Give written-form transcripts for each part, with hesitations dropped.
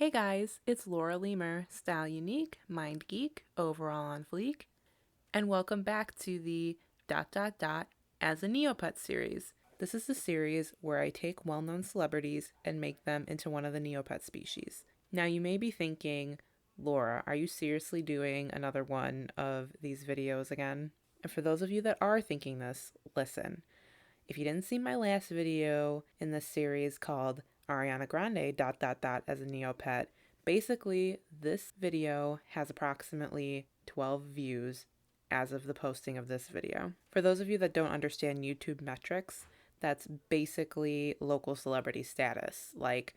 Hey guys, it's Laura Lemur, Style Unique, Mind Geek, Overall on Fleek, and welcome back to the as a Neopet series. This is the series where I take well-known celebrities and make them into one of the Neopet species. Now you may be thinking, Laura, are you seriously doing another one of these videos again? And for those of you that are thinking this, listen. If you didn't see my last video in this series called Ariana Grande as a Neopet, basically this video has approximately 12 views as of the posting of this video. For those of you that don't understand YouTube metrics, that's basically local celebrity status. Like,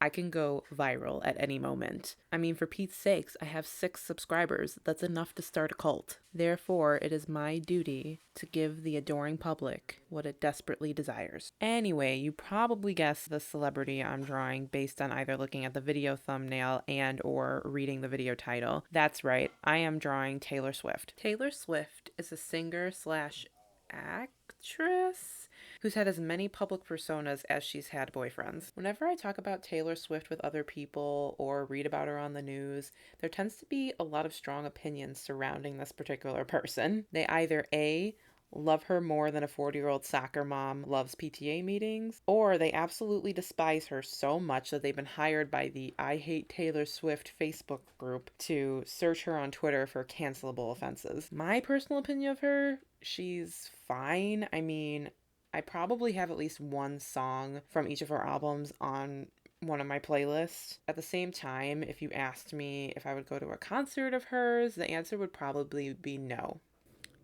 I can go viral at any moment. I mean, for Pete's sakes, I have 6 subscribers. That's enough to start a cult. Therefore, it is my duty to give the adoring public what it desperately desires. Anyway, you probably guessed the celebrity I'm drawing based on either looking at the video thumbnail and or reading the video title. That's right, I am drawing Taylor Swift. Taylor Swift is a singer slash actress who's had as many public personas as she's had boyfriends. Whenever I talk about Taylor Swift with other people or read about her on the news, there tends to be a lot of strong opinions surrounding this particular person. They either A, love her more than a 40-year-old soccer mom loves PTA meetings, or they absolutely despise her so much that they've been hired by the I Hate Taylor Swift Facebook group to search her on Twitter for cancelable offenses. My personal opinion of her, she's fine. I mean, I probably have at least one song from each of her albums on one of my playlists. At the same time, if you asked me if I would go to a concert of hers, the answer would probably be no.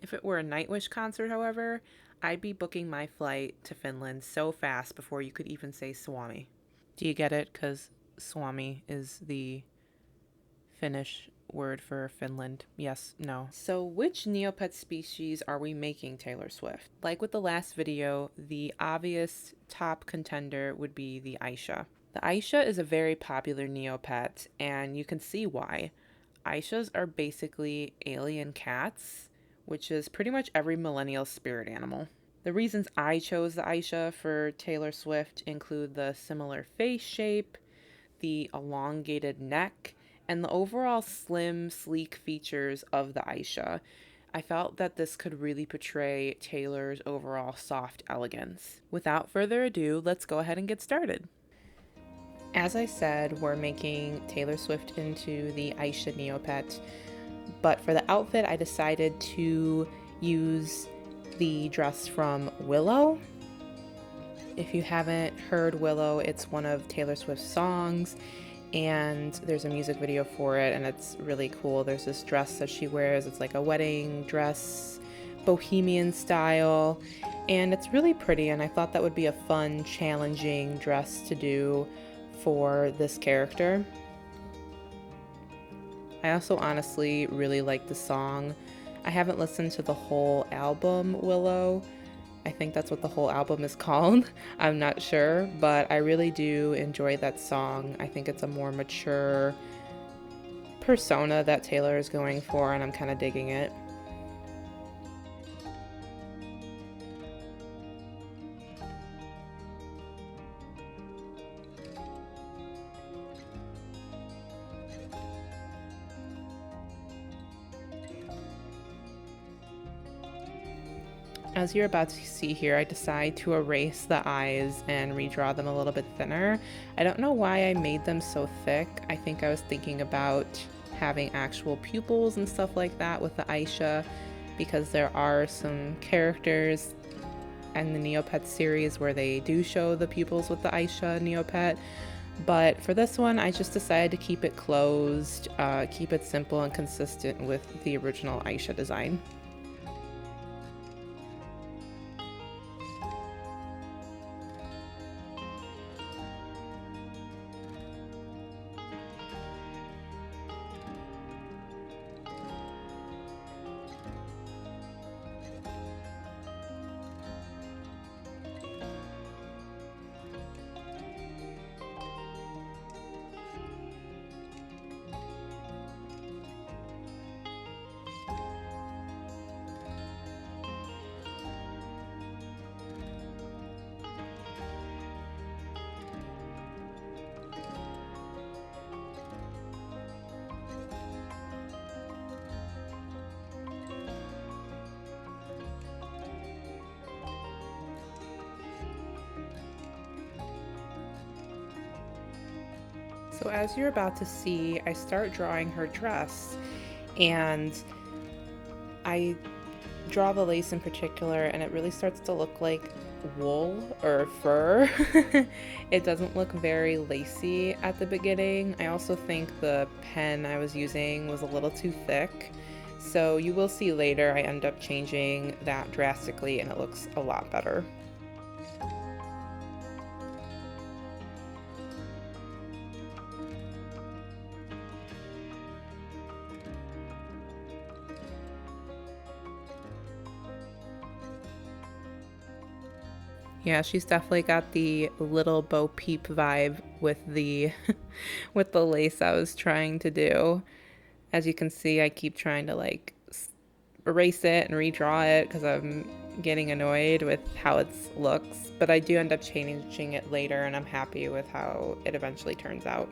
If it were a Nightwish concert, however, I'd be booking my flight to Finland so fast before you could even say Swami. Do you get it? Because Swami is the Finnish word for Finland. Yes, no. So which Neopet species are we making Taylor Swift? Like with the last video, the obvious top contender would be the Aisha. The Aisha is a very popular Neopet, and you can see why. Aishas are basically alien cats, which is pretty much every millennial spirit animal. The reasons I chose the Aisha for Taylor Swift include the similar face shape, the elongated neck, and the overall slim, sleek features of the Aisha. I felt that this could really portray Taylor's overall soft elegance. Without further ado, let's go ahead and get started. As I said, we're making Taylor Swift into the Aisha Neopet, but for the outfit, I decided to use the dress from Willow. If you haven't heard Willow, it's one of Taylor Swift's songs, and there's a music video for it, and it's really cool. There's this dress that she wears. It's like a wedding dress, bohemian style, and it's really pretty, and I thought that would be a fun, challenging dress to do for this character. I also honestly really like the song. I haven't listened to the whole album, Willow. I think that's what the whole album is called. I'm not sure, but I really do enjoy that song. I think it's a more mature persona that Taylor is going for, and I'm kind of digging it. As you're about to see here, I decide to erase the eyes and redraw them a little bit thinner. I don't know why I made them so thick. I think I was thinking about having actual pupils and stuff like that with the Aisha, because there are some characters in the Neopet series where they do show the pupils with the Aisha Neopet. But for this one, I just decided to keep it closed, keep it simple and consistent with the original Aisha design. So as you're about to see, I start drawing her dress, and I draw the lace in particular, and it really starts to look like wool or fur. It doesn't look very lacy at the beginning. I also think the pen I was using was a little too thick. So you will see later I end up changing that drastically and it looks a lot better. Yeah, she's definitely got the little Bo Peep vibe with the with the lace I was trying to do. As you can see, I keep trying to like erase it and redraw it because I'm getting annoyed with how it looks, but I do end up changing it later and I'm happy with how it eventually turns out.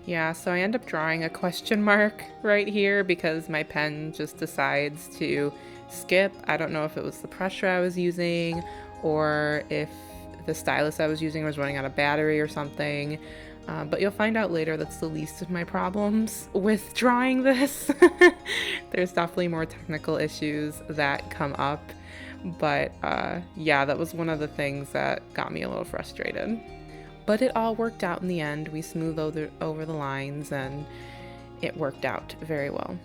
Yeah, so I end up drawing a question mark right here because my pen just decides to skip. I don't know if it was the pressure I was using or if the stylus I was using was running out of battery or something. But you'll find out later that's the least of my problems with drawing this. There's definitely more technical issues that come up. But yeah, that was one of the things that got me a little frustrated. But it all worked out in the end. We smoothed over the lines and it worked out very well.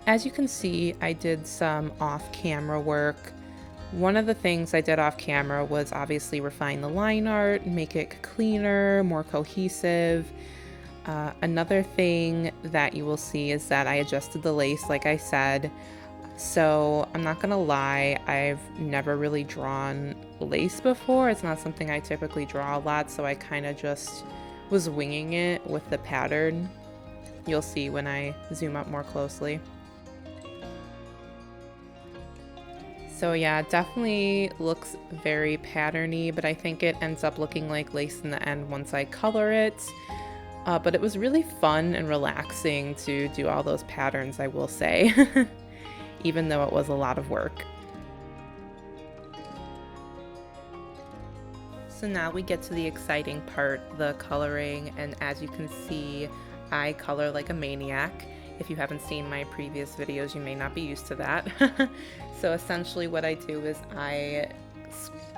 As you can see, I did some off-camera work. One of the things I did off camera was obviously refine the line art, make it cleaner, more cohesive. Another thing that you will see is that I adjusted the lace, like I said. So I'm not gonna lie, I've never really drawn lace before. It's not something I typically draw a lot, so I kind of just was winging it with the pattern. You'll see when I zoom up more closely. So yeah, it definitely looks very patterny, but I think it ends up looking like lace in the end once I color it. But it was really fun and relaxing to do all those patterns, I will say, even though it was a lot of work. So now we get to the exciting part, the coloring, and as you can see, I color like a maniac. If you haven't seen my previous videos, you may not be used to that. So essentially what I do is I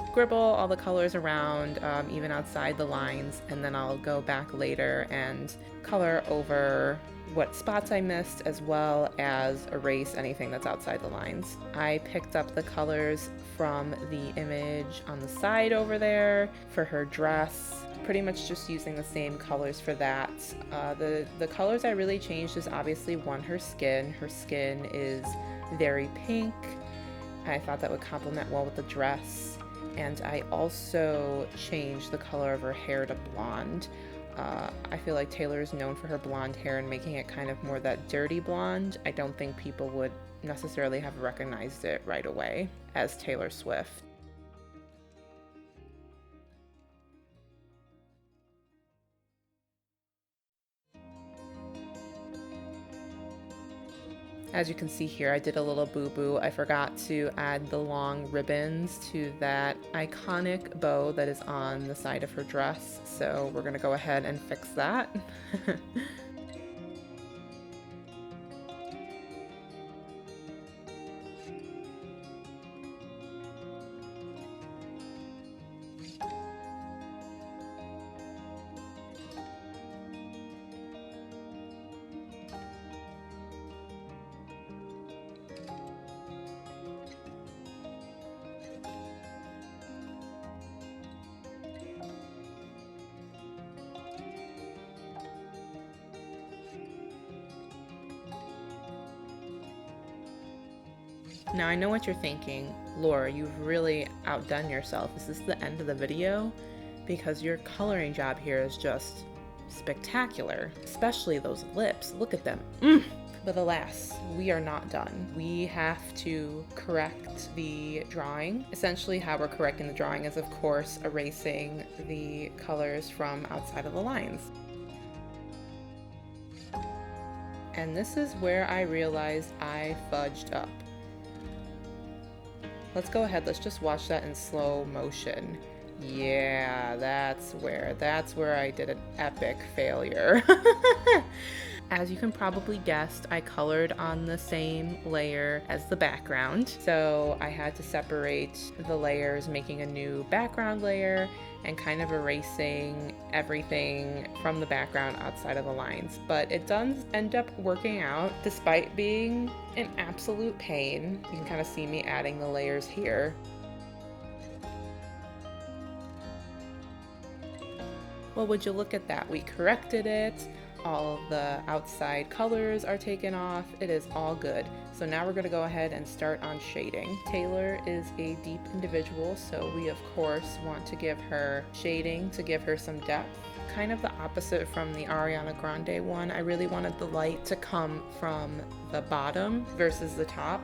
scribble all the colors around, even outside the lines, and then I'll go back later and color over what spots I missed as well as erase anything that's outside the lines. I picked up the colors from the image on the side over there for her dress, pretty much just using the same colors for that. The colors I really changed is obviously one, her skin. Her skin is very pink. I thought that would complement well with the dress. And I also changed the color of her hair to blonde. I feel like Taylor is known for her blonde hair and making it kind of more that dirty blonde. I don't think people would necessarily have recognized it right away as Taylor Swift. As you can see here, I did a little boo-boo. I forgot to add the long ribbons to that iconic bow that is on the side of her dress. So we're gonna go ahead and fix that. Now I know what you're thinking, Laura, you've really outdone yourself. Is this the end of the video? Because your coloring job here is just spectacular, especially those lips. Look at them. But alas, we are not done. We have to correct the drawing. Essentially, how we're correcting the drawing is, of course, erasing the colors from outside of the lines. And this is where I realized I fudged up. Let's go ahead, let's just watch that in slow motion. Yeah, that's where I did an epic failure. As you can probably guess, I colored on the same layer as the background. So I had to separate the layers, making a new background layer and kind of erasing everything from the background outside of the lines. But it does end up working out despite being an absolute pain. You can kind of see me adding the layers here. Well, would you look at that? We corrected it. All of the outside colors are taken off. It is all good. So now we're going to go ahead and start on shading. Taylor is a deep individual, so we of course want to give her shading to give her some depth. Kind of the opposite from the Ariana Grande one. I really wanted the light to come from the bottom versus the top.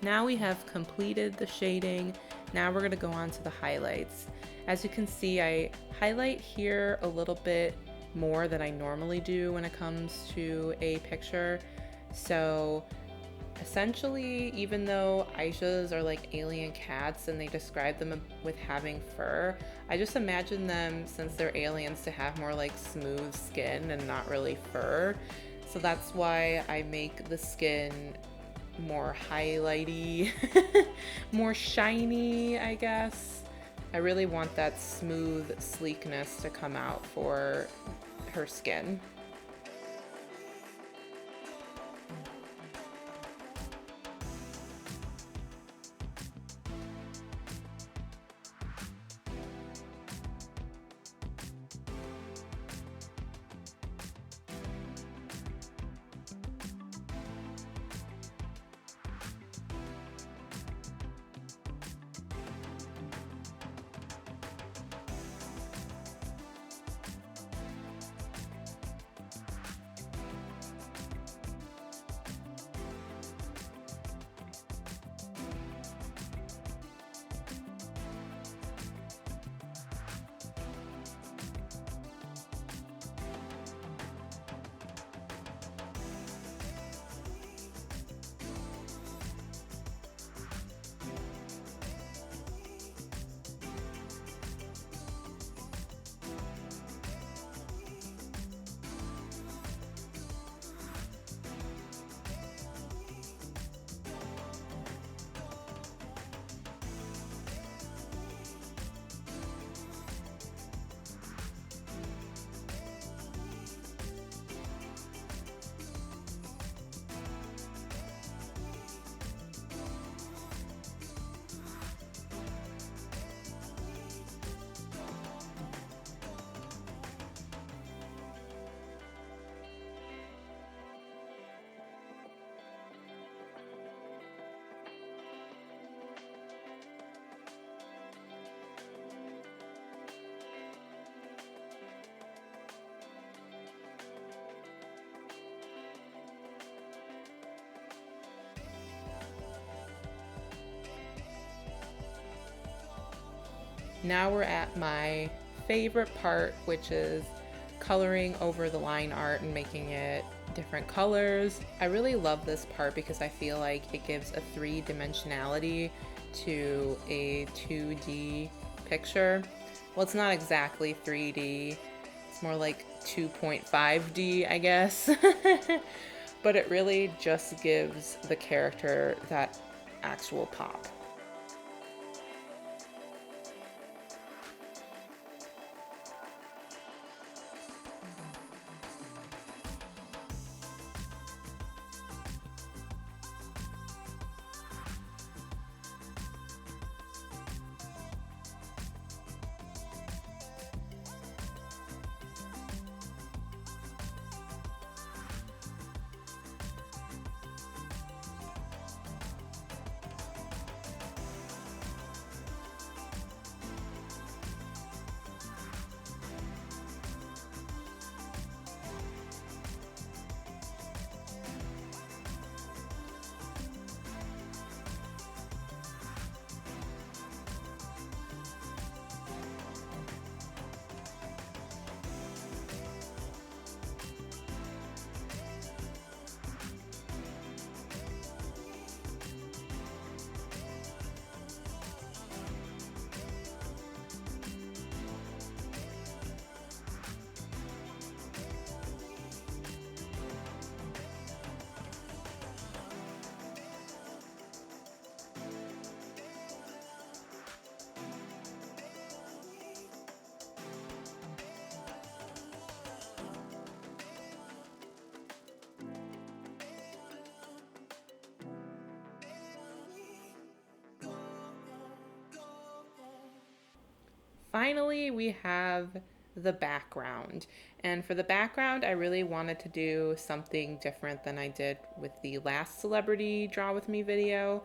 Now we have completed the shading. Now we're going to go on to the highlights. As you can see, I highlight here a little bit more than I normally do when it comes to a picture. So essentially, even though Aisha's are like alien cats and they describe them with having fur, I just imagine them, since they're aliens, to have more like smooth skin and not really fur. So that's why I make the skin more highlighty, more shiny, I guess. I really want that smooth sleekness to come out for her skin. Now we're at my favorite part, which is coloring over the line art and making it different colors. I really love this part because I feel like it gives a three-dimensionality to a 2D picture. Well, it's not exactly 3D, it's more like 2.5D, I guess. But it really just gives the character that actual pop. Finally, we have the background. And for the background, I really wanted to do something different than I did with the last celebrity draw with me video.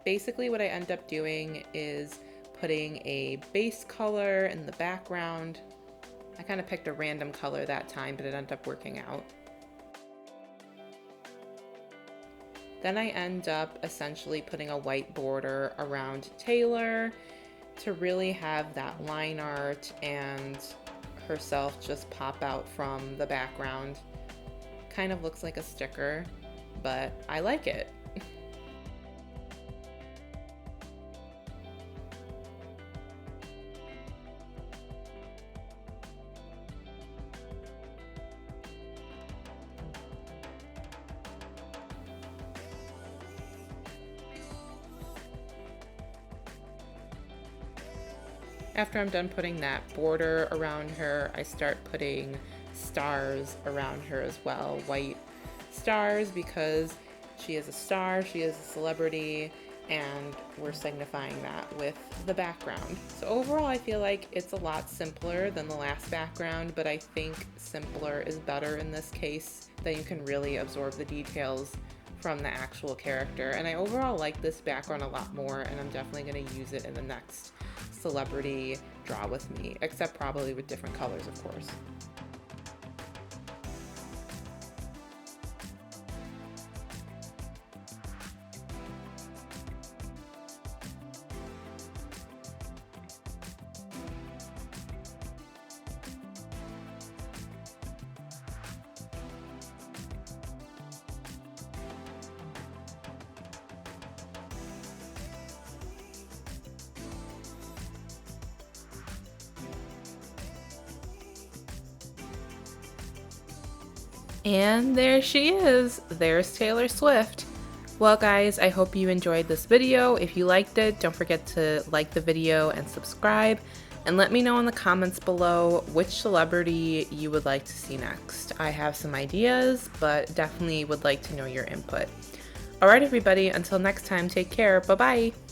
Basically, what I end up doing is putting a base color in the background. I kind of picked a random color that time, but it ended up working out. Then I end up essentially putting a white border around Taylor to really have that line art and herself just pop out from the background. Kind of looks like a sticker, but I like it. After I'm done putting that border around her, I start putting stars around her as well. White stars because she is a star, she is a celebrity, and we're signifying that with the background. So overall, I feel like it's a lot simpler than the last background, but I think simpler is better in this case, that you can really absorb the details from the actual character. And I overall like this background a lot more, and I'm definitely going to use it in the next celebrity draw with me, except probably with different colors, of course. And there she is. There's Taylor Swift. Well guys, I hope you enjoyed this video. If you liked it, don't forget to like the video and subscribe. And let me know in the comments below which celebrity you would like to see next. I have some ideas, but definitely would like to know your input. Alright everybody, until next time, take care. Bye-bye.